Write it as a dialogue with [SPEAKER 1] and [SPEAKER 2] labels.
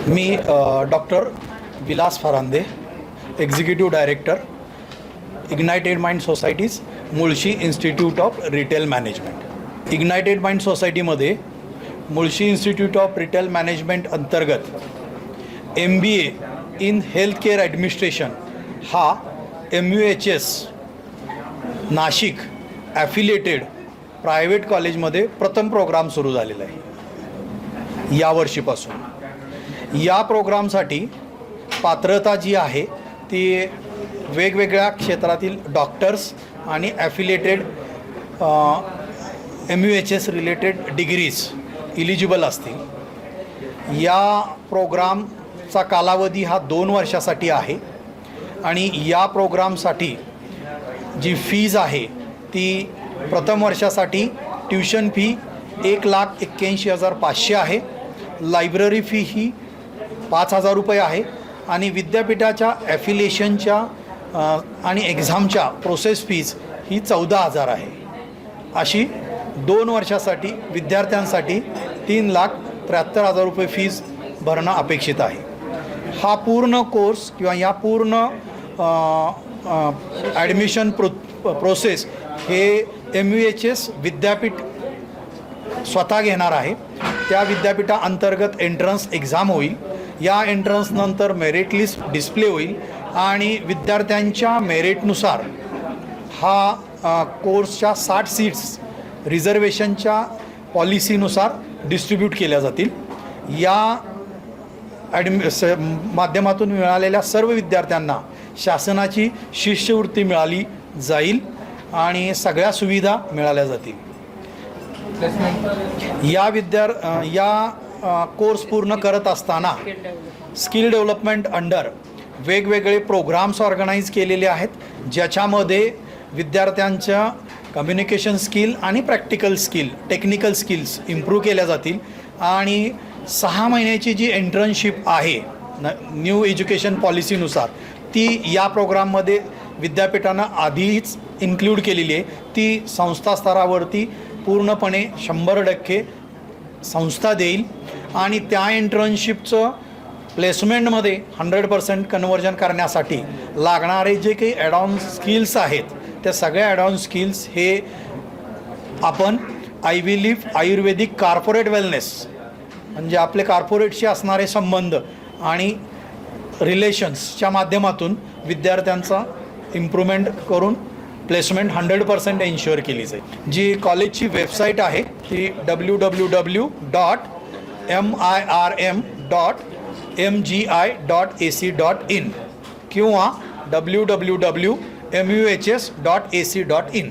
[SPEAKER 1] Me doctor Vilas Farande, executive director, ignited mind societies, Mulshi institute of retail management. Ignited mind सोसायटीमध्ये Mulshi institute of retail management अंतर्गत MBA in health care administration हा MUHS Nashik affiliated private कॉलेजमध्ये प्रथम programme सुरू झालेला आहे यावर्षीपासून. या प्रोग्रामसाठी पात्रता जी आहे ती वेगवेगळ्या क्षेत्रातील डॉक्टर्स आणि affiliated MUHS related degrees eligible असतील. या प्रोग्रामचा कालावधी हा 2 वर्षासाठी आहे आणि या प्रोग्रामसाठी जी फीज आहे ती प्रथम वर्षासाठी ट्युशन फी 1,81,500 आहे. लायब्ररी फी ही 5,000 रुपये आहे आणि विद्यापीठाच्या ॲफिलिएशनच्या आणि एक्झामच्या प्रोसेस फीज ही 14,000 आहे. अशी 2 वर्षासाठी विद्यार्थ्यांसाठी 3,73,000 रुपये फीज भरणं अपेक्षित आहे. हा पूर्ण कोर्स किंवा या पूर्ण ॲडमिशन प्रोसेस हे MUHS विद्यापीठ स्वतः घेणार आहे. त्या विद्यापीठाअंतर्गत एंट्रन्स एक्झाम होईल. या एंट्रन्सनंतर मेरिट लिस्ट डिस्प्ले होईल आणि विद्यार्थ्यांच्या मेरिटनुसार हा कोर्सच्या 60 सीट्स रिझर्वेशनच्या पॉलिसीनुसार डिस्ट्रीब्यूट केल्या जातील. या माध्यमातून मिळालेल्या सर्व विद्यार्थ्यांना शासनाची शिष्यवृत्ती मिळाली जाईल आणि सगळ्या सुविधा मिळाल्या जातील. या कोर्स पूर्ण करत असताना स्किल डेव्हलपमेंट अंडर वेगवेगळे प्रोग्राम्स ऑर्गनाईज केलेले आहेत, ज्याच्यामध्ये विद्यार्थ्यांच्या कम्युनिकेशन स्किल आणि practical skill, technical skills improve केल्या जातील. आणि 6 महिन्याची जी एंट्रनशिप आहे न्यू एज्युकेशन पॉलिसीनुसार ती या प्रोग्राममध्ये विद्यापीठानं आधीच इन्क्लूड केलेली आहे. ती संस्था स्तरावरती पूर्णपणे 100% संस्था देईल आणि त्या एंट्रनशिपचं प्लेसमेंटमध्ये 100% कन्व्हर्जन करण्यासाठी लागणारे जे काही ॲडॉन स्किल्स आहेत त्या सगळ्या ॲडॉन स्किल्स हे आपण आयव्ही लीफ आयुर्वेदिक कॉर्पोरेट वेलनेस म्हणजे आपले कॉर्पोरेटशी असणारे संबंध आणि रिलेशन्सच्या माध्यमातून विद्यार्थ्यांचा इम्प्रूव्हमेंट करून प्लेसमेंट 100% एन्श्युअर केली जाईल. जी कॉलेजची वेबसाईट आहे ती www.mirm.mgi.ac.in किंवा www.muhs.ac.in